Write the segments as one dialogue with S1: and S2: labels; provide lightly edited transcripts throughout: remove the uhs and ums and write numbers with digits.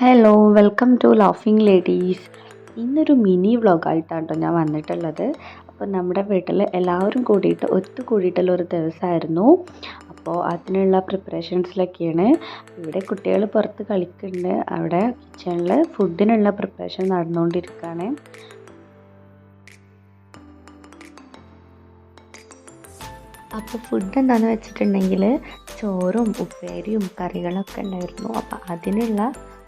S1: Hello welcome to laughing ladies. ഇന്നൊരു mini വ്ളോഗായിട്ടാണ് കേട്ടോ ഞാൻ വന്നിട്ടുള്ളത്. അപ്പോൾ നമ്മുടെ വീട്ടിൽ എല്ലാവരും കൂടിയിട്ട് ഒത്തുകൂടിയിട്ടുള്ള ഒരു ദിവസമായിരുന്നു. അപ്പോൾ അതിനുള്ള പ്രിപ്പറേഷൻസിലൊക്കെയാണ്. ഇവിടെ കുട്ടികൾ പുറത്ത് കളിക്കുന്നുണ്ട്, അവിടെ കിച്ചണിൽ ഫുഡിനുള്ള പ്രിപ്പറേഷൻ നടന്നുകൊണ്ടിരിക്കുകയാണ്. അപ്പോൾ ഫുഡ് എന്താണെന്ന് വെച്ചിട്ടുണ്ടെങ്കിൽ ചോറും ഉപ്പേരിയും കറികളൊക്കെ ഉണ്ടായിരുന്നു. അപ്പോൾ അതിനുള്ള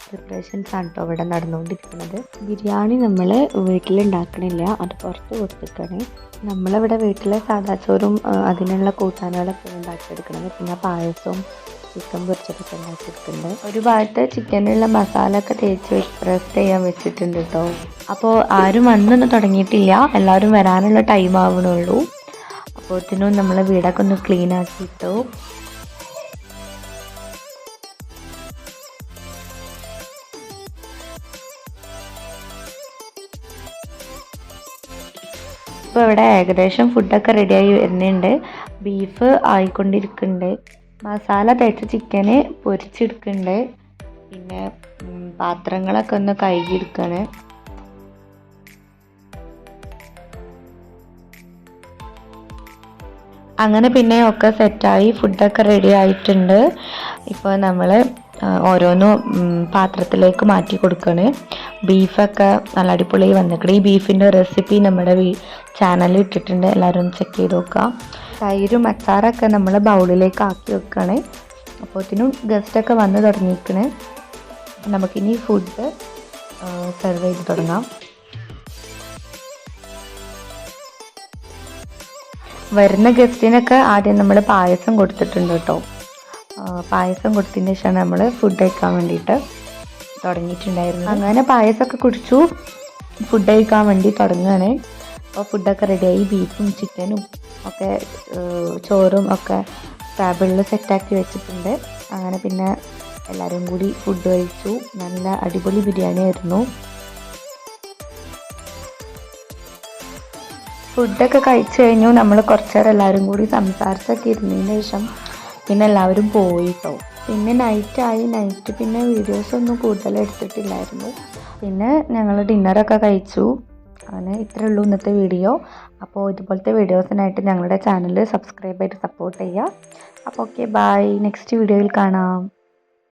S1: പ്രിപ്പറേഷൻസ് ആണ് കേട്ടോ ഇവിടെ നടന്നുകൊണ്ടിരിക്കുന്നത്. ബിരിയാണി നമ്മൾ വീട്ടിലുണ്ടാക്കണില്ല, അത് പുറത്ത് കൊടുത്തിട്ടാണ്. നമ്മളിവിടെ വീട്ടിൽ സാദാ ചോറും അതിനുള്ള കൂട്ടാനുകളൊക്കെ ഉണ്ടാക്കിയെടുക്കുന്നത്. പിന്നെ പായസവും ചിക്കൻ പൊരിച്ചതൊക്കെ ഉണ്ടാക്കിയെടുക്കുന്നുണ്ട്. ഒരു ഭാഗത്ത് ചിക്കനുള്ള മസാല ഒക്കെ തേച്ച് റെസ്റ്റ് ചെയ്യാൻ വെച്ചിട്ടുണ്ട് കേട്ടോ. അപ്പോൾ ആരും വന്നൊന്നും തുടങ്ങിയിട്ടില്ല, എല്ലാവരും വരാനുള്ള ടൈം ആവണുള്ളൂ. അപ്പോഴത്തേനും നമ്മൾ വീടൊക്കെ ഒന്ന് ക്ലീൻ ആക്കിയിട്ടു. ഇപ്പോൾ ഇവിടെ ഏകദേശം ഫുഡൊക്കെ റെഡിയായി വരുന്നുണ്ട്. ബീഫ് ആയിക്കൊണ്ടിരിക്കുന്നുണ്ട്, മസാല തേച്ച ചിക്കന് പൊരിച്ചെടുക്കുന്നുണ്ട്, പിന്നെ പാത്രങ്ങളൊക്കെ ഒന്ന് കഴുകിയെടുക്കുകയാണ്. അങ്ങനെ പിന്നെ ഒക്കെ സെറ്റായി, ഫുഡൊക്കെ റെഡി ആയിട്ടുണ്ട്. ഇപ്പോൾ നമ്മൾ ഓരോന്നും പാത്രത്തിലേക്ക് മാറ്റി കൊടുക്കുകയാണ്. ബീഫൊക്കെ നല്ല അടിപൊളി വന്നിട്ടുണ്ട്. ഈ ബീഫിൻ്റെ റെസിപ്പി നമ്മുടെ ചാനലിൽ ഇട്ടിട്ടുണ്ട്, എല്ലാവരും ചെക്ക് ചെയ്ത് നോക്കുക. തൈരും അച്ചാറൊക്കെ നമ്മൾ ബൗളിലേക്ക് ആക്കി വെക്കുകയാണ്. അപ്പോഴത്തേനും ഗസ്റ്റൊക്കെ വന്ന് തുടങ്ങിയിരിക്കണേ. നമുക്കിനി ഫുഡ് സെർവ് ചെയ്ത് തുടങ്ങാം. വരുന്ന ഗസ്റ്റിനൊക്കെ ആദ്യം നമ്മൾ പായസം കൊടുത്തിട്ടുണ്ട് കേട്ടോ. പായസം കൊടുത്തതിന് ശേഷമാണ് നമ്മൾ ഫുഡ് കഴിക്കാൻ വേണ്ടിയിട്ട് തുടങ്ങിയിട്ടുണ്ടായിരുന്നത്. അങ്ങനെ പായസമൊക്കെ കുടിച്ചു ഫുഡ് കഴിക്കാൻ വേണ്ടി തുടങ്ങുകയാണ്. അപ്പോൾ ഫുഡൊക്കെ റെഡിയായി, ബീഫും ചിക്കനും ഒക്കെ ചോറും ഒക്കെ ടേബിളിൽ സെറ്റാക്കി വെച്ചിട്ടുണ്ട്. അങ്ങനെ പിന്നെ എല്ലാവരും കൂടി ഫുഡ് കഴിച്ചു. നല്ല അടിപൊളി ബിരിയാണി ആയിരുന്നു. ഫുഡൊക്കെ കഴിച്ചു കഴിഞ്ഞു. നമ്മൾ കുറച്ച് നേരം എല്ലാവരും കൂടി സംസാരിച്ചൊക്കെ ഇരുന്നതിന് ശേഷം പിന്നെ എല്ലാവരും പോയിട്ടോ. പിന്നെ നൈറ്റ് പിന്നെ വീഡിയോസൊന്നും കൂടുതൽ എടുത്തിട്ടില്ലായിരുന്നു. പിന്നെ ഞങ്ങൾ ഡിന്നറൊക്കെ കഴിച്ചു. അങ്ങനെ ഇത്രയേ ഉള്ളൂ ഇന്നത്തെ വീഡിയോ. അപ്പോൾ ഇതുപോലത്തെ വീഡിയോസിനായിട്ട് ഞങ്ങളുടെ ചാനൽ സബ്സ്ക്രൈബ് ചെയ്ത് സപ്പോർട്ട് ചെയ്യുക. അപ്പോൾ ഓക്കെ, ബൈ. നെക്സ്റ്റ് വീഡിയോയിൽ കാണാം.